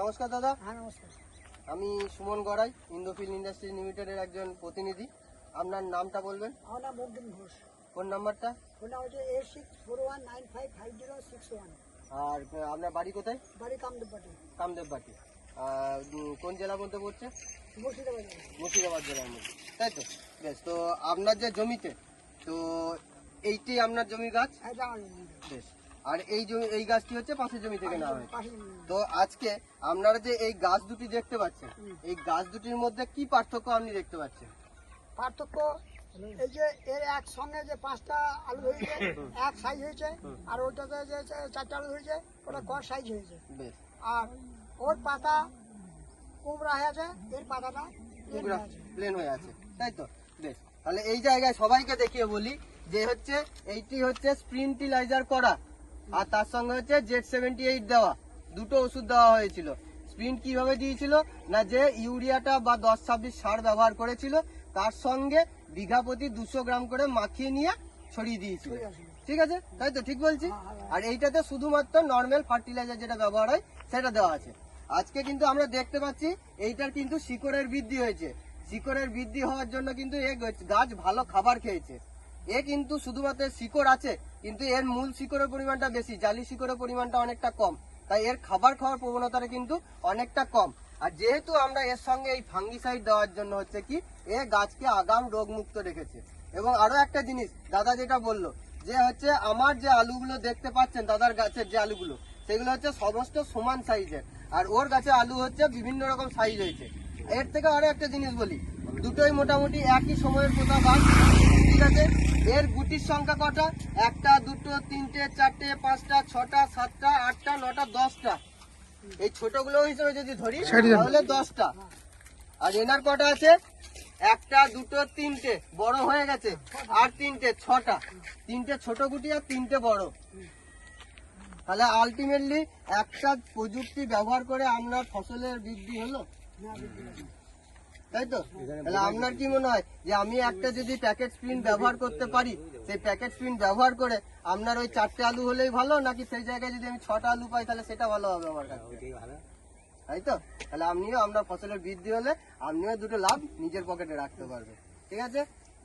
নমস্কার দাদা। হ্যাঁ নমস্কার। আমি সুমন গড়াই, ইন্দোফিল ইন্ডাস্ট্রিজ লিমিটেডের একজন প্রতিনিধি। আপনার নামটা বলবেন? আমার নাম বঙ্কিম ঘোষ। ফোন নাম্বারটা? ফোন নাম হচ্ছে 8641955061। আর আপনার বাড়ি কোথায়? বাড়ি কামদেবপাটি। কামদেববাটি। কোন জেলার মধ্যে পড়ছে? মুর্শিদাবাদ। মুর্শিদাবাদ জেলার মধ্যে, তাই তো? বেশ, তো আপনার যে জমিতে, তো এইটি আপনার জমির গাছ? এটা আমার জমি। বেশ, আর এই জমি, এই গাছটি হচ্ছে পাশের জমি থেকে নেওয়া হয়েছে। পাশের জমি। তো আজকে আপনারা যে এই গাছ দুটি দেখতে পাচ্ছেন, এই গাছ দুটির মধ্যে কি পার্থক্য আপনি দেখতে পাচ্ছেন? পার্থক্য এই যে এর একসঙ্গে যে 5টা আলু হয়েছে, এক সাইজ হয়েছে, আর ওইটাতে যে 4টা আলু হয়েছে ওটা কর সাইজ হয়েছে। বেশ, আর ওর পাতা কুমড়া হয়ে আছে, এর পাতাটা প্লেন হয়ে আছে, তাই তো? বেশ, তাহলে এই জায়গায় সবাইকে দেখিয়ে বলি যে হচ্ছে এইটি হচ্ছে স্প্রিন্টিলাইজার করা, আর তার সঙ্গে হচ্ছে Z78 দেওয়া, দুটো ওষুধ দেওয়া হয়েছিল। স্প্রিন্ট কিভাবে দিয়েছিল না, যে ইউরিয়াটা বা 10-26 সার ব্যবহার করেছিল, তার সঙ্গে বিঘা প্রতি 200 গ্রাম করে মাখিয়ে নিয়ে ছড়িয়ে দিয়েছিল। ঠিক আছে, তাই তো? ঠিক বলছি? আর এইটাতে শুধুমাত্র নর্মাল ফার্টিলাইজার যেটা ব্যবহার হয় সেটা দেওয়া আছে। আজকে কিন্তু আমরা দেখতে পাচ্ছি এইটার কিন্তু শিকড়ের বৃদ্ধি হয়েছে। শিকড়ের বৃদ্ধি হওয়ার জন্য কিন্তু এই গাছ ভালো খাবার খেয়েছে। এ কিন্তু শুধুমাত্র শিকড় আছে, কিন্তু এর মূল শিকড়ের পরিমাণটা বেশি, জালি শিকড়ের পরিমাণটা অনেকটা কম, তাই এর খাবার খাওয়ার প্রবণতাটা কিন্তু অনেকটা কম। আর যেহেতু আমরা এর সঙ্গে এই ফাঙ্গিসাইড দেওয়ার জন্য হচ্ছে কি, এ গাছকে আগাম রোগমুক্ত রেখেছে। এবং আরো একটা জিনিস দাদা যেটা বললো, যে হচ্ছে আমার যে আলুগুলো দেখতে পাচ্ছেন, দাদার গাছের যে আলুগুলো, সেগুলো হচ্ছে সমস্ত সমান সাইজের, আর ওর গাছে আলু হচ্ছে বিভিন্ন রকম সাইজ হয়েছে। এর থেকে আরো একটা জিনিস বলি, দুটোই মোটামুটি একই সময়ের পোতা গাছ। ঠিক আছে, এর গুটির সংখ্যা কটা? 1টা 2টো 3টে 4টে 5টা 6টা 7টা 8টা 9টা 10টা। এই ছোটগুলো হিসেবে যদি ধরি তাহলে 10টা। আর এনার কটা আছে? 1টা 2টো 3টে, বড় হয়ে গেছে, আর 3টে 6টা। 3টে ছোট গুটি আর 3টে বড়। তাহলে আলটিমেটলি একটা প্রযুক্তি ব্যবহার করে আপনার ফসলের বৃদ্ধি হলো, তাই তো? তাহলে আপনার কি মনে হয় যে আমি একটা যদি প্যাকেট স্প্রিন ব্যবহার করতে পারি, সেই প্যাকেট স্প্রিন ব্যবহার করে আপনার ওই 4টে আলু হলেই ভালো, নাকি সেই জায়গায় যদি আমি 6টা আলু পাই তাহলে সেটা ভালো হবে আমার কাছে? তাই তো? তাহলে আপনিও আপনার ফসলের বৃদ্ধি হলে আপনিও দুটো লাভ নিজের পকেটে রাখতে পারবেন। ঠিক আছে।